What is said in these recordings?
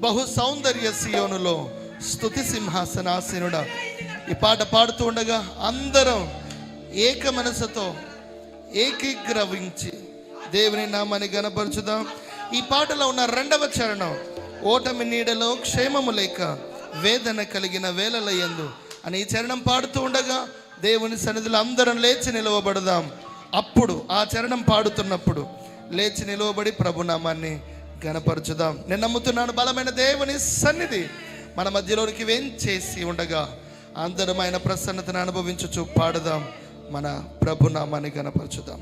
బహు సౌందర్య సియోనులో స్తుతి సింహాసనాసీనుడా. ఈ పాట పాడుతూ ఉండగా అందరం ఏక మనసుతో ఏకీగ్రవించి దేవుని నామాన్ని గణపరచుదాం. ఈ పాటలో ఉన్న 2వ చరణం, ఓటమి నీడలో క్షేమము లేక వేదన కలిగిన వేళల యందు అని ఈ చరణం పాడుతూ ఉండగా దేవుని సన్నిధిలో అందరం లేచి నిలవబడదాం. అప్పుడు ఆ చరణం పాడుతున్నప్పుడు లేచి నిలవబడి ప్రభునామాన్ని గణపరచుదాం. నేను నమ్ముతున్నాను బలమైన దేవుని సన్నిధి మన మధ్యలోనికి వేంచేసి ఉండగా అందరం ఆయన ప్రసన్నతను అనుభవించుచు పాడుదాం, మన ప్రభునామాన్ని గణపరచుదాం.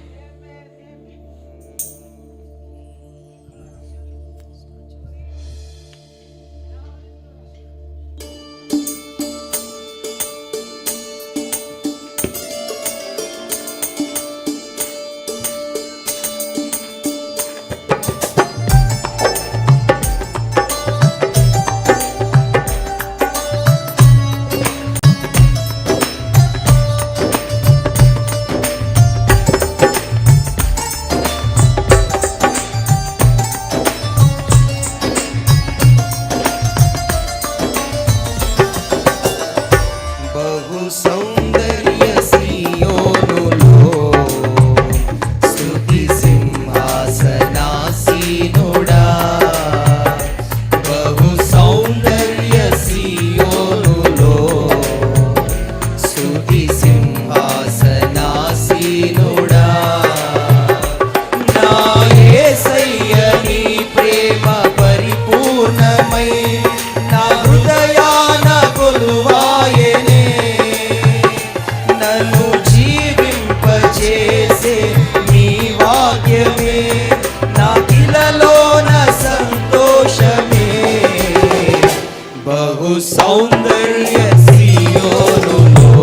సౌందర్య సియోనులో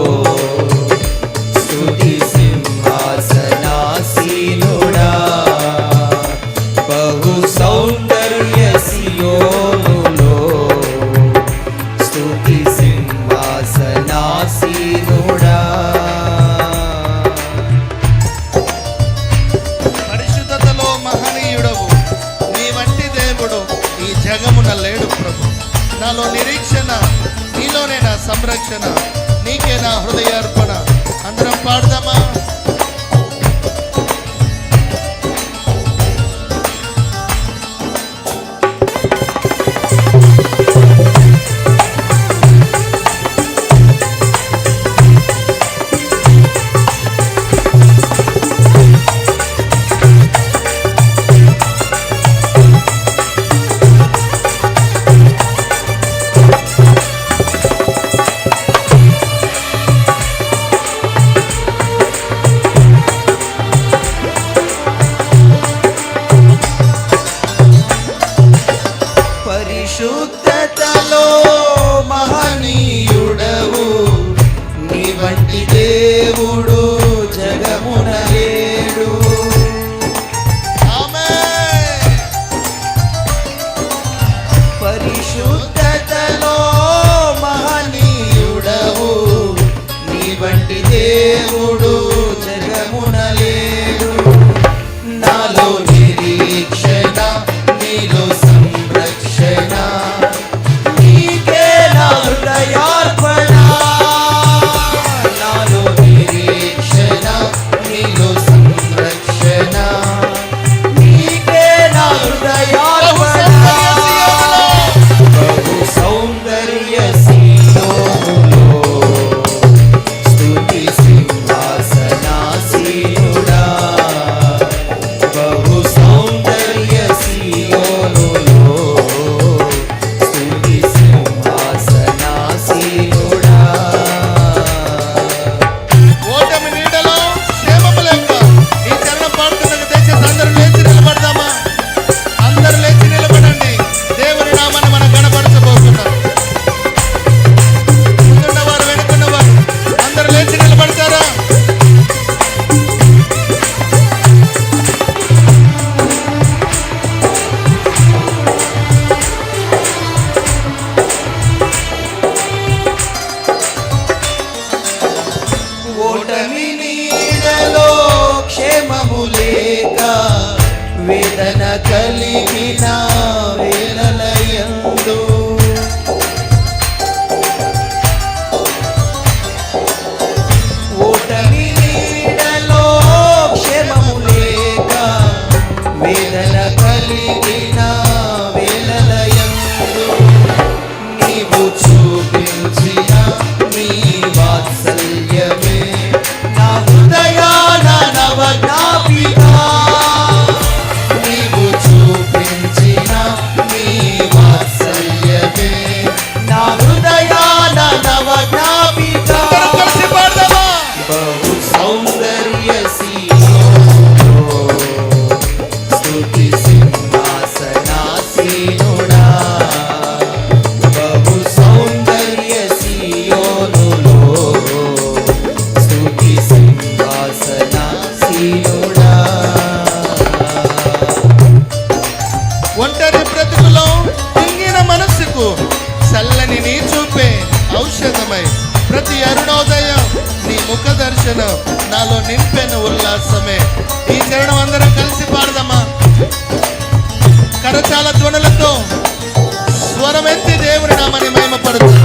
స్తుతి సింహాసనాసీనుడా. బహు సౌందర్య సియోనులో స్తుతి సింహాసనాసీనుడా. పరిశుద్ధతలో మహనీయుడవు, నీ వంటి దేవుడు ఈ జగమున లేడు ప్రభు. నాలో నిరీక్షణ, నీలోనే నా సంరక్షణ, నీకే నా హృదయార్పణ. అందరం పాడదామా? పరిశుద్ధతలో మహనీయుడవు, నీ వంటి దేవుడు జగమున లేడు. ఆమేన్. పరిశుద్ధతలో మహనీయుడవు, నీ వంటి దేవుడు జగమున లేడు. నాలో నిరీక్షణ, నీలో సంరక్షణ, నీకే నా హృదయార్పణ. నాలో నిరీక్షణ, నీలో సంరక్షణ, నీకే నా హృదయార్పణ. బహు నాకు చల్లని నీ చూపే ఔషధమై ప్రతి అరుణోదయం నీ ముఖ దర్శనం నాలో నింపెన ఉల్లాసమే. ఈ చరణం అందరం కలిసి పాడదమ్మా. కరచాల ధ్వనులతో స్వరమెత్తి దేవుని నామని మహిమపడుతుంది.